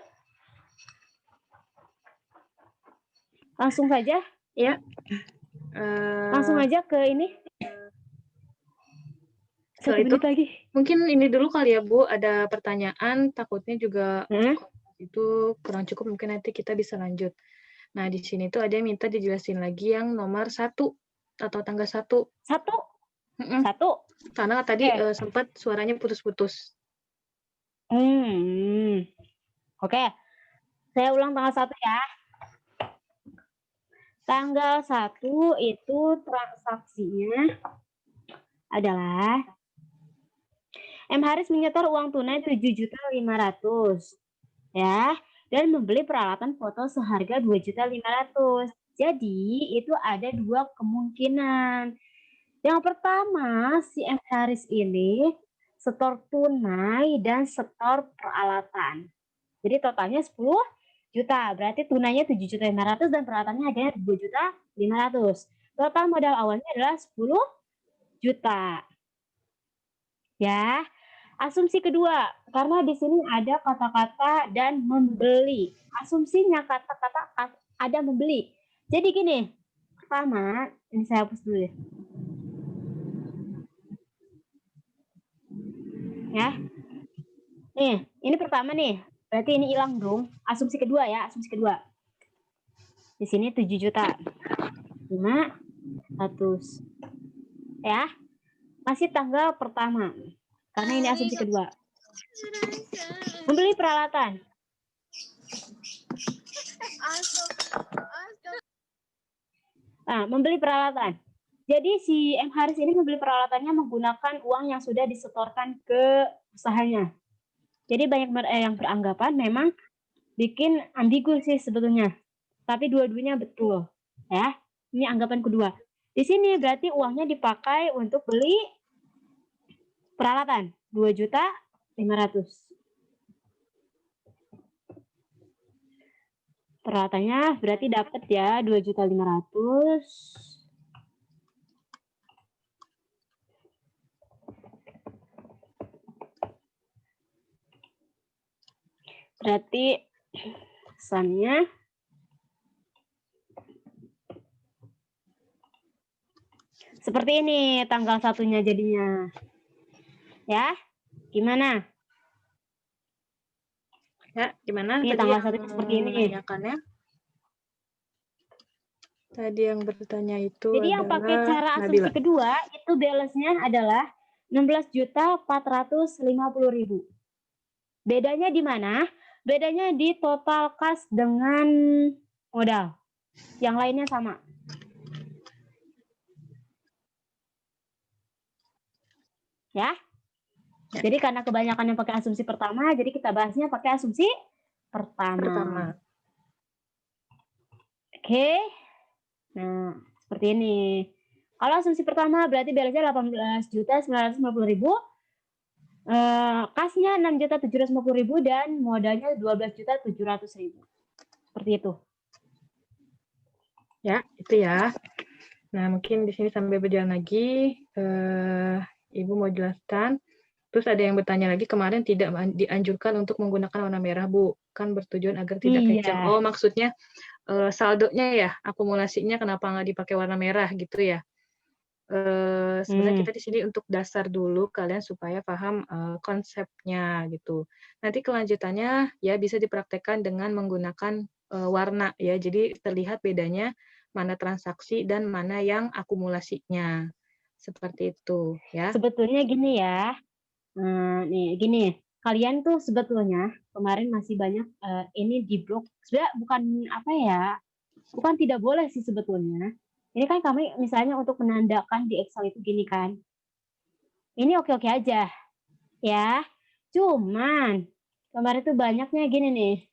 Langsung saja? Ya. Langsung aja ke ini. Setelah 1 itu, menit lagi. mungkin ini dulu kali ya Bu, ada pertanyaan, takutnya juga Hmm? itu kurang cukup, mungkin nanti kita bisa lanjut. Nah, di sini tuh ada yang minta dijelasin lagi yang nomor 1 atau tanggal 1. 1. Mm-mm. 1. Karena tadi Oke. sempat suaranya putus-putus. Oke. Saya ulang tanggal 1 ya. Tanggal 1 itu transaksinya adalah M. Haris menyetor uang tunai 7.500.000 ya, dan membeli peralatan foto seharga 2.500.000. Jadi itu ada 2 kemungkinan. Yang pertama, si M. Haris ini setor tunai dan setor peralatan. Jadi totalnya 10 juta. Berarti tunainya 7.500.000 dan peralatannya harganya 2.500.000. Total modal awalnya adalah 10 juta. Ya. Asumsi kedua, karena di sini ada kata-kata dan membeli. Asumsinya kata-kata ada membeli. Jadi gini, pertama, ini saya hapus dulu ya. Ya. Nih, ini pertama nih. Berarti ini hilang dong. Asumsi kedua ya, asumsi kedua. Di sini 7 juta. 500. Ya. Masih tanggal pertama. Karena ini asumsi kedua. Membeli peralatan. Nah, membeli peralatan. Jadi si M. Haris ini membeli peralatannya menggunakan uang yang sudah disetorkan ke usahanya. Jadi banyak yang beranggapan memang bikin ambigu sih sebetulnya. Tapi dua-duanya betul. Ya, ini anggapan kedua. Di sini berarti uangnya dipakai untuk beli peralatan 2.500.000. Peralatannya berarti dapat ya 2.500.000. Berarti pesannya seperti ini tanggal satunya jadinya. Ya, gimana? Ya, gimana? Ini Tadi tanggal yang 1 seperti ini. menanyakannya. Tadi yang bertanya itu Jadi yang pakai cara asumsi kedua itu balance-nya adalah 16.450.000. Bedanya di mana? Bedanya di total kas dengan modal. Yang lainnya sama. Ya. Jadi karena kebanyakan yang pakai asumsi pertama, jadi kita bahasnya pakai asumsi pertama. Oke. Nah, seperti ini. Kalau asumsi pertama berarti balance-nya 18.950.000. Kasnya 6.750.000 dan modalnya 12.700.000. Seperti itu. Ya, itu ya. Nah, mungkin di sini sambil berjalan lagi, Ibu mau jelaskan. Terus ada yang bertanya lagi, kemarin tidak dianjurkan untuk menggunakan warna merah, Bu. Kan bertujuan agar tidak kencang. Oh, maksudnya saldonya ya, akumulasinya kenapa nggak dipakai warna merah gitu ya? Sebenarnya kita di sini untuk dasar dulu kalian supaya paham konsepnya gitu. Nanti kelanjutannya ya bisa dipraktekkan dengan menggunakan warna ya. Jadi terlihat bedanya mana transaksi dan mana yang akumulasinya. Seperti itu ya. Sebetulnya gini ya. Nih gini. Kalian tuh sebetulnya kemarin masih banyak ini di blog. Sebenarnya bukan apa ya? Bukan tidak boleh sih sebetulnya. Ini kan kami misalnya untuk menandakan di Excel itu gini kan. Ini oke-oke aja. Ya. Cuman kemarin tuh banyaknya gini nih.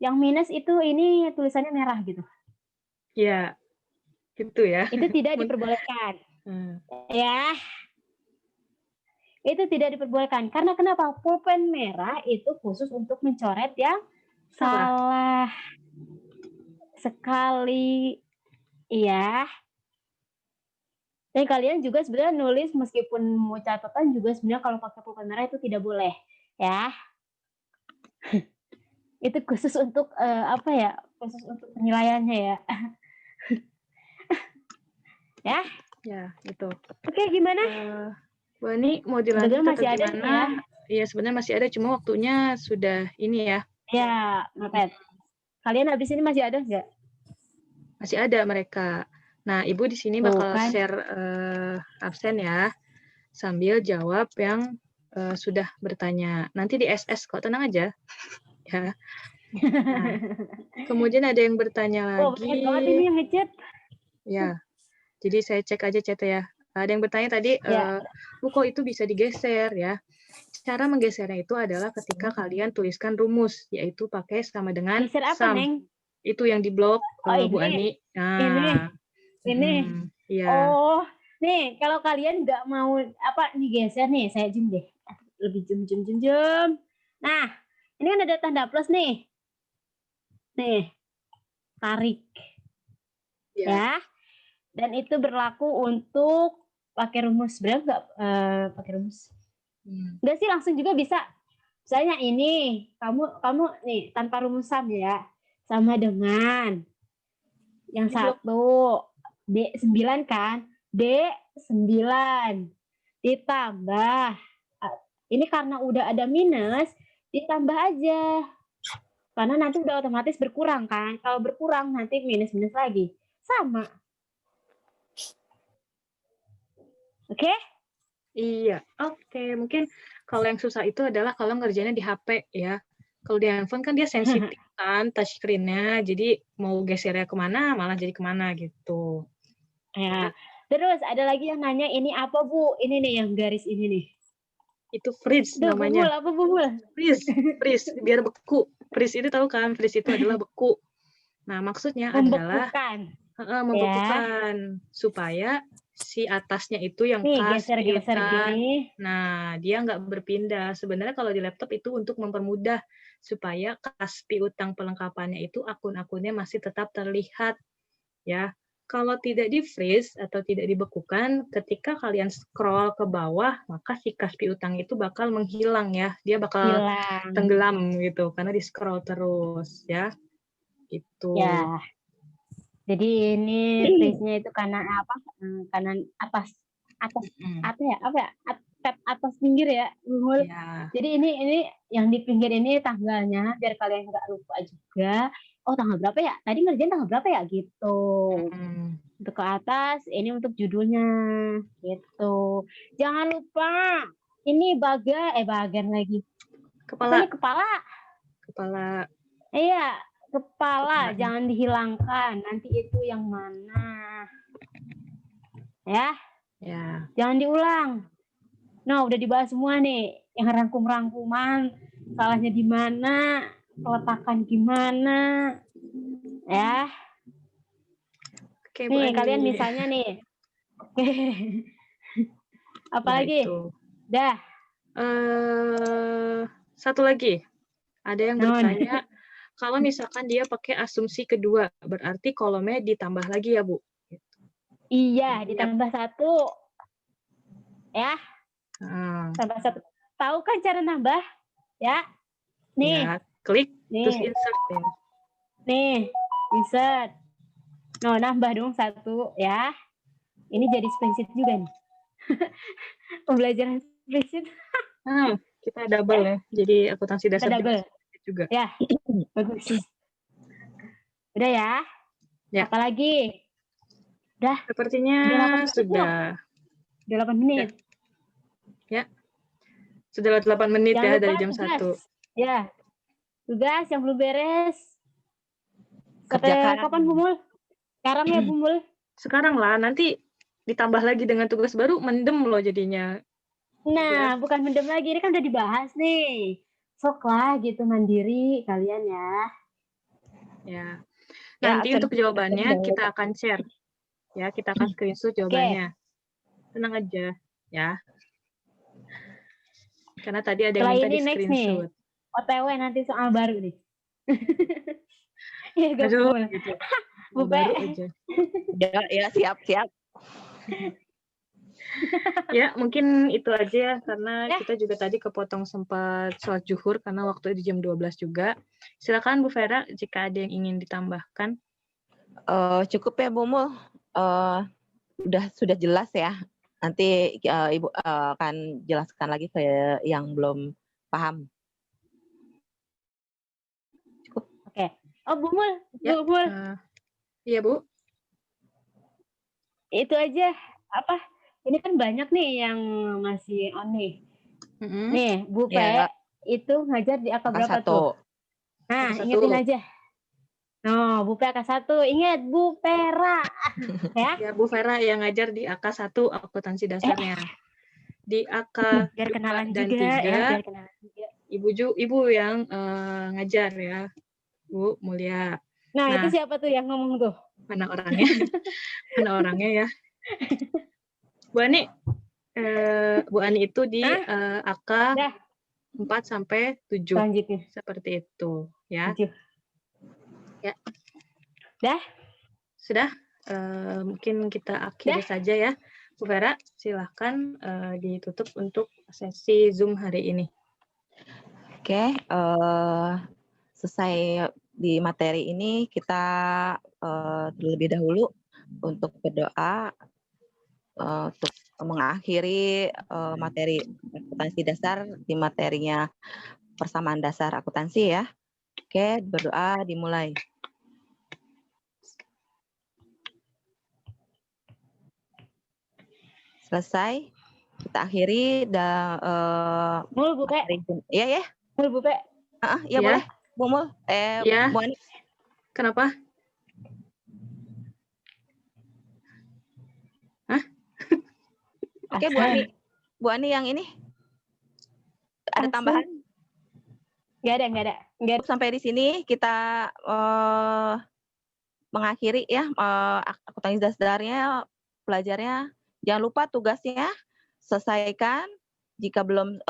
Yang minus itu ini tulisannya merah gitu. Ya, gitu ya. Itu tidak diperbolehkan. Ya. itu tidak diperbolehkan. Karena kenapa? Pulpen merah itu khusus untuk mencoret yang salah. Sekali. Iya. Dan kalian juga sebenarnya nulis meskipun mau catatan juga sebenarnya kalau pakai pulpen merah itu tidak boleh, ya. Itu khusus untuk apa ya? Khusus untuk penilaiannya ya. Ya. Ya, itu. Oke, gimana? Bu Ani mau dilanjut Sebenarnya atau masih ada gimana? ya. Iya, sebenarnya masih ada, cuma waktunya sudah ini ya. Ya, mepet. Kalian habis ini masih ada nggak? Masih ada mereka. Nah, Ibu di sini bakal share absen ya, sambil jawab yang sudah bertanya. Nanti di SS kok, tenang aja. Ya. Nah, kemudian ada yang bertanya lagi. Banyak banget ini yang ngechat. Ya, jadi saya cek aja chat ya. Ada yang bertanya tadi, Bu kok itu bisa digeser ya? Cara menggesernya itu adalah ketika kalian tuliskan rumus, yaitu pakai sama dengan Geser apa, sum. Neng? Itu yang di blog Bu Ani. Nah, ini. Iya. Oh, nih kalau kalian nggak mau apa nih geser nih, saya zoom deh. Lebih zoom. Nah, ini kan ada tanda plus nih. Nih, tarik. Ya. Dan itu berlaku untuk pakai rumus. Berapa nggak pakai rumus? Nggak sih, langsung juga bisa. Misalnya ini, kamu nih tanpa rumusan ya, sama dengan yang satu D9 kan, D9 ditambah, ini karena udah ada minus, ditambah aja. Karena nanti udah otomatis berkurang kan, kalau berkurang nanti minus-minus lagi. Sama. Oke? Iya, oke. Mungkin kalau yang susah itu adalah kalau ngerjainnya di HP ya. Kalau di handphone kan dia sensitif kan touchscreen-nya, jadi mau gesernya kemana malah jadi kemana gitu. Ya. Terus ada lagi yang nanya, ini apa Bu? Ini nih yang garis ini nih. Itu freeze namanya. Bumul, apa bumul? Freeze, biar beku. Freeze itu tahu kan? Freeze itu adalah beku. Nah, maksudnya adalah membekukan supaya si atasnya itu yang kas geser gini. Nah, dia nggak berpindah. Sebenarnya kalau di laptop itu untuk mempermudah supaya kas piutang pelengkapannya itu akun-akunnya masih tetap terlihat. Ya, kalau tidak di freeze atau tidak dibekukan, ketika kalian scroll ke bawah, maka si kas piutang itu bakal menghilang ya. Dia bakal tenggelam gitu karena di scroll terus ya. Itu. Ya. Jadi ini freeze-nya itu kanan apa? Kanan atas apa ya? Tab atas pinggir ya. Jadi ini yang di pinggir ini tanggalnya biar kalian nggak lupa juga. Oh, tanggal berapa ya? Tadi ngerjain tanggal berapa ya gitu. Untuk ke atas ini untuk judulnya gitu. Jangan lupa ini bagian lagi. Kepala. Iya, kepala jangan dihilangkan. Nanti itu yang mana? Ya. Jangan diulang. Nah, udah dibahas semua nih. Yang rangkum-rangkuman, salahnya di mana, peletakan gimana. Ya. Nih, kalian misalnya nih. Oke. Apalagi? Dah. Satu lagi. Ada yang bertanya, kalau misalkan dia pakai asumsi kedua, berarti kolomnya ditambah lagi ya, Bu? Iya, ditambah 1. Ya. Tambah 1. Tahu kan cara nambah? Ya. Nih. Ya, klik, terus insert. Nih, insert. No, nambah dong 1 ya. Ini jadi spreadsheet juga nih. Pembelajaran spreadsheet. Kita double ya. Jadi akuntansi dasar juga. Ya, bagus. Udah ya? Apalagi? Udah. Sepertinya sudah. Udah 8 menit. Ya. Sudah 8 menit ya dari jam 1. Ya. Tugas yang belum beres. Kapan Bumul? Sekarang ya Bumul? Sekarang lah, nanti ditambah lagi dengan tugas baru, mendem loh jadinya. Nah, bukan mendem lagi, ini kan udah dibahas nih. Sok lah gitu mandiri kalian ya. Ya. Nanti untuk jawabannya kita akan share. Ya, kita akan screenshot jawabannya. Tenang aja, ya. Karena tadi ada yang Setelah minta ini di next nih. screenshot. OTW nanti soal baru nih. Ya, Aduh, Gopul. gitu. Bu Baru Pe. aja. Ya, siap. Ya, mungkin itu aja ya, karena Ya. kita juga tadi kepotong sempat sholat zuhur karena waktu di jam 12 juga. Silakan Bu Vera jika ada yang ingin ditambahkan. Cukup ya Bu Mul. Sudah jelas ya. Nanti Ibu akan jelaskan lagi ke yang belum paham. Cukup. Oke. Oh, Bu Mul. Ya, Bu Mul. Iya, Bu. Itu aja. Apa? Ini kan banyak nih yang masih on nih. Nih, Bu Pe Ya. itu ngajar di AK berapa AK1. tuh? Nah, AK1. ingetin aja. No, Bu Pe AK1. Ingat, Bu Pera. Ya. Ya, Bu Vera yang ngajar di AK1 akuntansi dasarnya. Di AK Biar 2 kenalan dan juga 3, ya, biar kenalan juga. Ibu yang ngajar ya, Bu Mulia. Nah, itu siapa tuh yang ngomong tuh? Mana orangnya? Mana orangnya ya? Bu Ani, Bu Ani itu di AK 4 sampai 7. Lanjutin. Seperti itu, ya. 7. Ya. Dah? Sudah? Mungkin kita akhiri saja ya. Bu Vera, silahkan ditutup untuk sesi Zoom hari ini. Oke, selesai di materi ini kita terlebih dahulu untuk berdoa untuk mengakhiri materi akuntansi dasar di materinya persamaan dasar akuntansi ya. Oke, berdoa dimulai. Selesai, kita akhiri Mul, Bu Pe. Iya ya. Mul, Bu Pe. Iya boleh. Bu Mul, Ya. Bu Ani. Kenapa? Hah? Oke, Bu Ani yang ini ada tambahan? Nggak ada. Sampai di sini kita mengakhiri ya akuntansi dasarnya, pelajarnya. Jangan lupa tugasnya selesaikan. Jika belum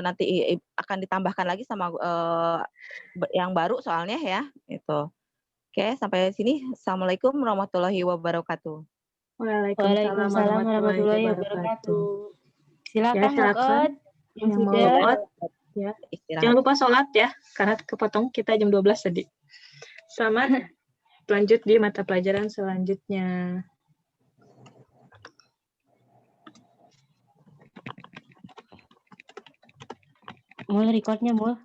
nanti akan ditambahkan lagi sama yang baru soalnya ya. Itu. Oke, sampai sini. Assalamualaikum warahmatullahi wabarakatuh. Waalaikumsalam warahmatullahi wabarakatuh. Silakan log-out yang sudah. Ya. Jangan lupa sholat ya, karena kepotong kita jam 12 tadi. Selamat lanjut di mata pelajaran selanjutnya. Mul, recordnya Mul.